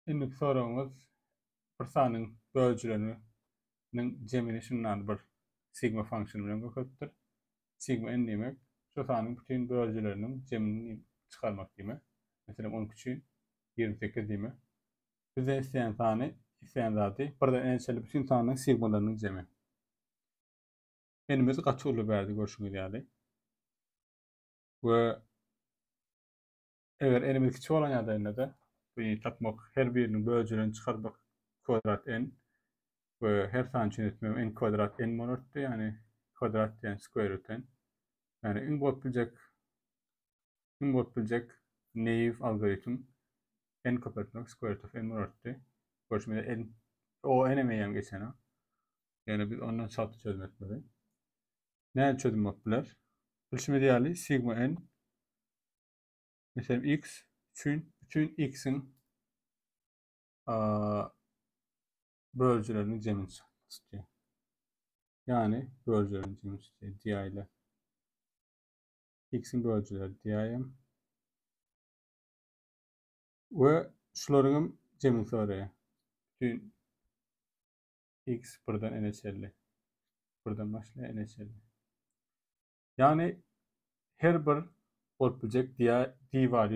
Indi sorumuz bir sanyň böljileriniň jemini şundan bir sigma fonksiýonu bilen köpetdir. Sigma n diýmek şu sanyň bütün böljileriniň jemini çykarmak diýmek. Meselem 10 üçin 28 diýmek. Bize isleýän sany isleýän zady birden ençeli bütün sanyň sigmalarynyň jemi. Enimiz gaç uly berdi görüşüňiz ýaly. We eger enimiz kiçik bolan ýagdaýynda bu tapmak her biriniň böljilerini çykarmak kvadrat n we her sany üçin etmem n kvadrat n bolardy, ýani kvadrat diýen square root n. Ýani iň bolup biljek naive algoritm n köpetmek square root of n bolardy. Görüşmede n o n emeýem geçene. Ýani biz ondan çapdy çözüm etmeli. Näme çözüm bopdylar? Bilşime diýäli sigma n mesela x bütün x'in böljileriniň jemini çykdy. Ýani böljileriniň jemini diýä ile x'in böljileri diýäýem we şularyň jemini soraýar. Bütün x birden n çelli. Birden başlaýar n çelli. Ýani her bir bolup biljek diwaly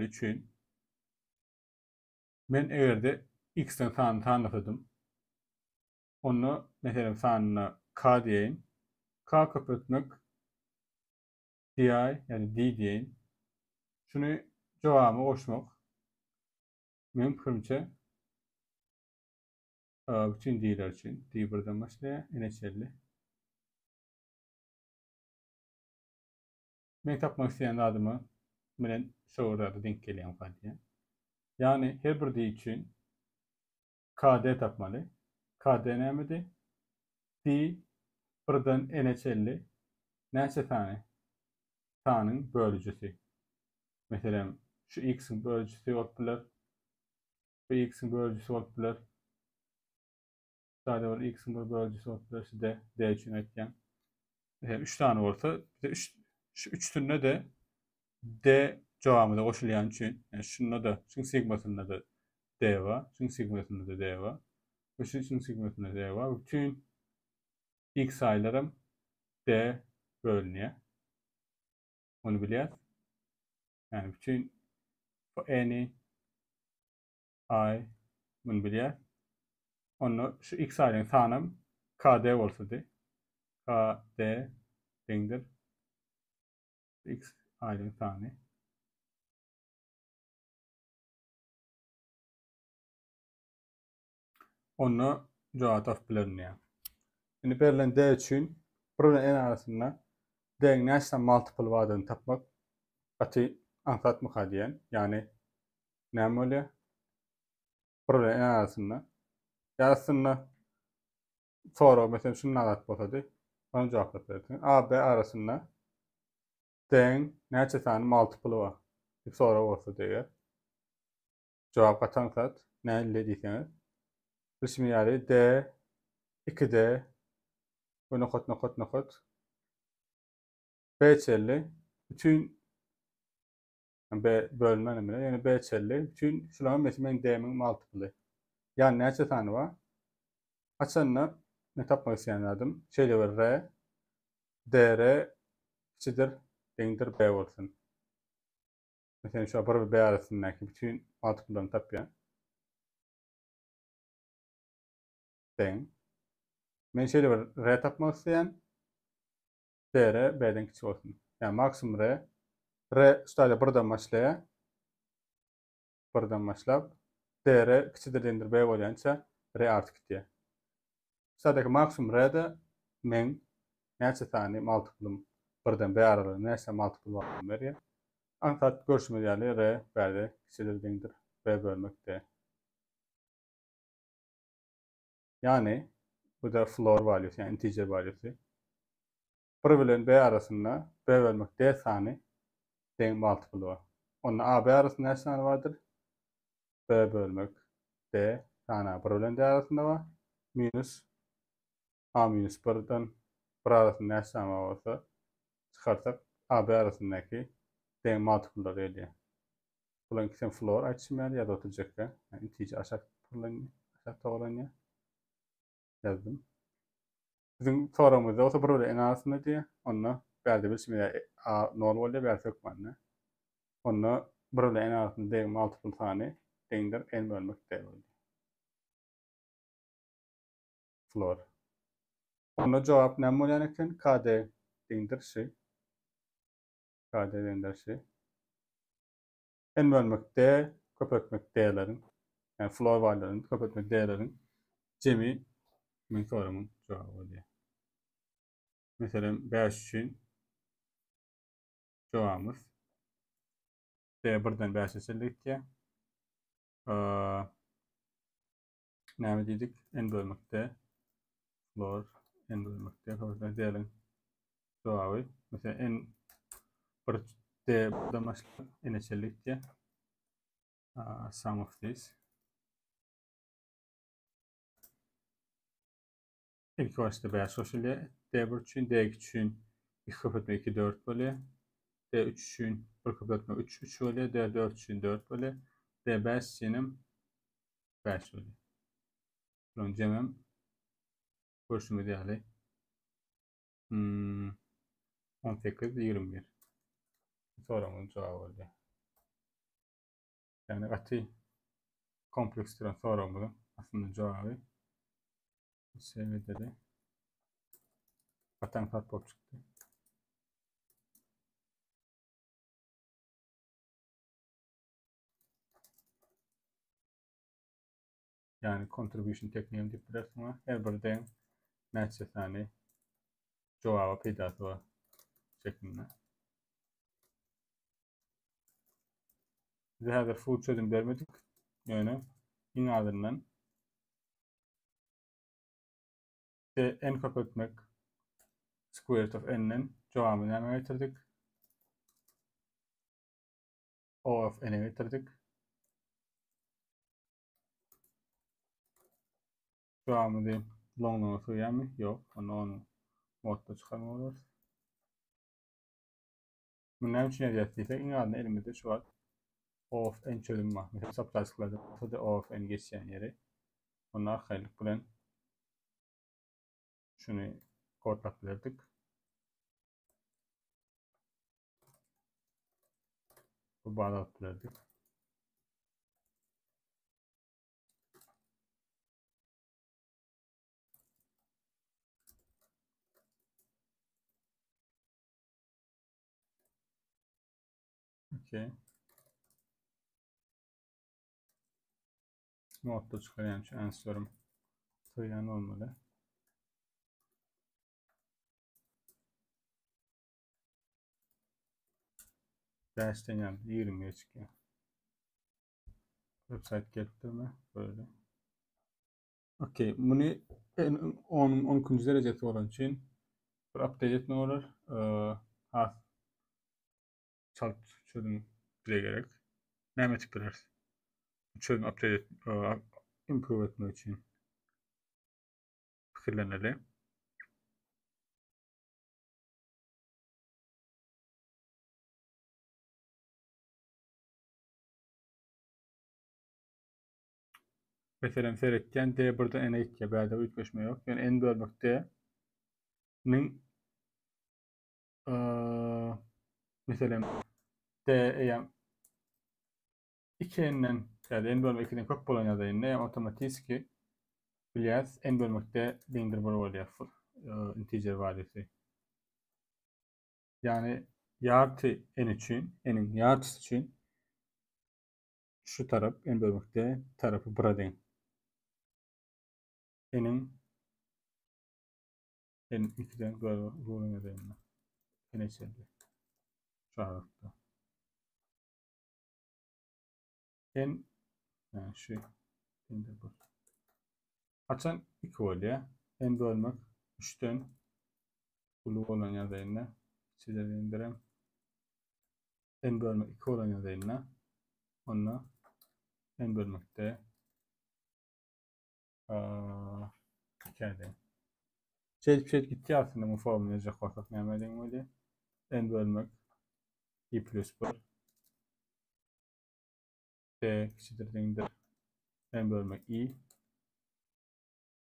üçin men egerde x'den sany tanydym. Onu meselem sanyna k diýeň. K köpetmek di ýani d diýeň. Şunu jogaby goşmak men pirimçe bütün d'ler üçin d birden başlaýar n çelli. Men tapmak isleýän zadymy menen şowrada denk gelýän diýen. Ýani her bir d üçin kd tapmaly. Kd nämedi? D birden n çelli näçe sany? Sanyň bölüjisi. Meselem şu x'in bölüjisi bolupdylar. Bu x'in bölüjisi bolupdylar. Sady bir x'in bir bölüjisi bolupdylar. Şu d üçin etken. Meselem 3 tane bolsa, şu 3 türüne de d jogamy da goşulýan üçin, ýani şunda da, şuň sigmasyna da d bar, şuň sigmasyna da d bar. Bu şuň sigmasyna d bar. Bütün x saylarym d bölünýär. Onu bilýär. Yani bütün n I bunu bilýär. Onu şu x aylaryň sanyny kd bolsady. Kd deňdir x aylaryň sany. Onu jogap tap bilenýär. Indi berilen d üçin bir bilen n arasynda d-ň näçe multiple bardygyny tapmak gaty anlatmak diýen. Ýani näme bolýar? Bir bilen n arasynda ýa-da sonra mesela şunu alat bolsady, onu jogap berýär. A, B arasynda d-ň näçe sany multiple bar? Sonra bolsady eger. Jogap gatanysat, näme diýseňiz? Bilşime ýaly d, 2d, bu nokot. B çelli, bütün B bölmeli mi? Yani B çelli, bütün şuların mesela d'nin multiple. Yani näçe sany bar? Açanla ne tapmak isleýän şeýle bir r, dr kiçidir, deňdir b bolsun. Mesela şu bir b arasyndaky bütün multiple'laryny tapýan. Deň. Men şeýle bir r tapmak isleýän, dr b'den kiçik bolsun. Yani maksimum r şeýle birden başlaýar. Birden başlap dr kiçidir deňdir b bolýança r artyp gitýär. Şeýle maksimum r'de men näçe sany multiple birden b araly näçe multiple bardygyny berýär. Antat görüşme ýaly r berdi kiçidir deňdir b bölmek d. Yani bu da floor valuesi, yani integer valuesi. 1 bilen b arasynda b bölmek d sany deň multiple bar. Onda a b arasynda näçe sany bardyr? B bölmek d sany 1 bilen d arasynda bar. Minus a minus 1'den 1 arasynda näçe sany bolsa çykarsak a b arasyndaky deň multiple'lar elýär. Bulan ikisini floor açmayar ya da oturacakka. Yani integer aşağı toğulan yazdım. Bizim sorumuzda olsa burada en arasında diye. Onunla berde bir şimdi normal ile berde yok bana. Onunla burada en arasında değil multiple tane değindir en bölmek değil. Floor. Onunla cevap ne mi yani KD değindir şey. KD değindir şey. En bölmekte köpürtmek değerlerin yani floor varların köpürtmek değerlerin cemi min sorumun cevabı diye. Mesela 5 için cevabımız D1'den 5'e sildik diye. Ne dedik? En bölmekte floor en bölmekte köpürtmek değerlerin cevabı. Mesela en bir D'den başlayıp en sildik diye. Sum of this. İlk başta beyaz sosyalde D1 için, D2 için 2 köpürtme 2 4 bölü. D3 için 1 köpürtme 3 3 bölü. D4 için 4 bölü. D5 için 5 bölü. Bunun cemem kurşumu değerli 18 21. Sorumun cevabı oldu. Yani katı kompleks duran sorumuzun aslında cevabı seviyede de vatan tatbol çıktı. Yani contribution tekniğini deyip bilirsin ama her birden neçe tane cevabı peydası var şeklinde. Bize hazır full çözüm vermedik. Yani in ardından n köpürtmek square root of n'nin cevabını hemen getirdik. O of n'e getirdik. Cevabını deyip longluğunu sığıyan mı? Yok. Onu modda çıkarma olur. Bunun için ne diyeceksek in ardından elimizde şu var. O of n çözümü var. Mesela subclass'larda o of n geçen yeri. Onlar hayırlık bilen şunu kodlap bilirdik. Bu bağlap bilirdik. Okay. Modda çıkaran şu answer'ım sığıyan olmalı. Dersten yani 20'ye çıkıyor. Website getirme böyle. Okey. Bunu 10. derecesi olan için bir update etme olur. Ha, çalt çözüm bile gerek. Ne tıklarız? Çözüm update improve etme için fikirleneli. Mesela seyretken D burada N'e gitke. Berde ütleşme yok. Yani N bölmek D'nin mesela D yani 2n'den yani n bölmek 2'den kök bolan ýagdaýynda ýa otomatyski bilýäs n bölmekde diňdir bir bolýar integer wadiýeti. Yani ýarty n üçin, n'in ýartysy üçin şu tarap n bölmekde tarapy 1'a deň. N'in n 2'den bolan ýagdaýynda n eşitdir. Şu halatda. N yani şu n'de bu. Açan 2 bolýar. N bölmek 3'ten bulu bolan ýagdaýynda sizlerle indirem. N bölmek 2 bolan ýagdaýynda onunla n bölmekde hikayede. Şey gitti aslında bu formülü yazacak olsak ne yapalım öyle? N bölmek i plus 1 D kiçidir değildir. N bölmek i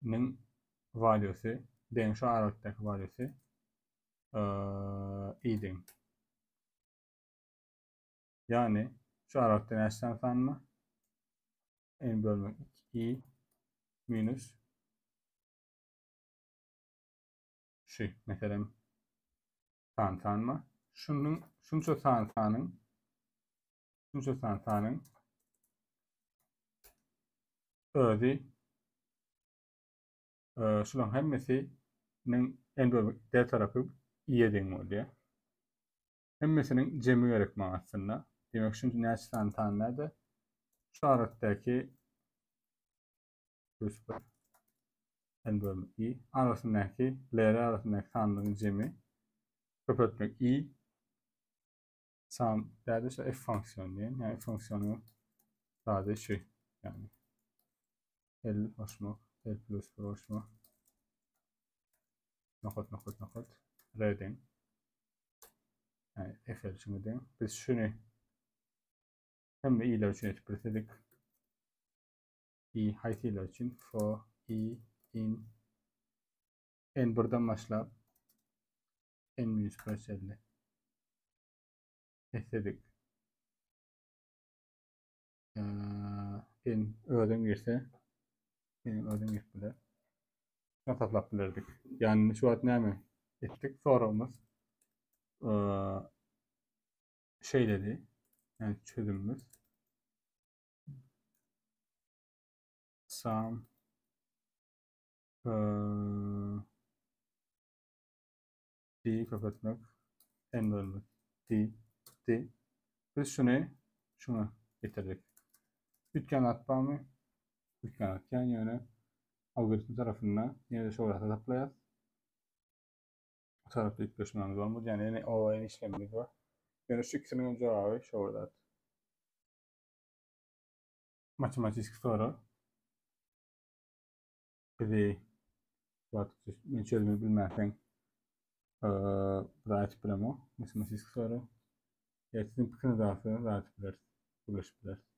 nin valuesi D'nin şu aralıktaki valuesi i deyin. Yani şu aralıkta nesnen tanımı N bölmek i minus şu mesela tanımı şunca tanımın özü şunun hemmesinin N bölmek D tarafı i'ye deyin oluyor. Hemmesinin cemi gerek aslında. Demek şunca nesnen tanımlarda şu aralıktaki N bölmek i arasındaki L'ler arasındaki tanımın cemi köpürtmek i sam derdi işte f fonksiyonu diyelim. Yani f fonksiyonu sadece şey yani L hoşmak, L plus 1 hoşmak nokot R'den yani f ölçümüden biz şunu hem de i'ler için ettirdik. I height i'ler için for i in n buradan başlayıp n minus %50 ettirdik. N öğren girse öğren girse tatlap bilirdik. Yani şu an ne mi ettik? Sorumuz şey dedi. Yani çözümümüz sum d kapatmak n bölmek d biz şunu getirdik. Üçgen atmamı üçgen atken yönü algoritma tarafından yine de şu orada taplayız. O tarafta ilk görüşmemiz olmadı. Yani o işlemimiz var. Yani şu ikisinin cevabı şu orada. Matematik soru. Bizi çözümü bilmezsen rahat bilemo. Matematik soru. Sizin fikriniz hakkında rahat biliriz.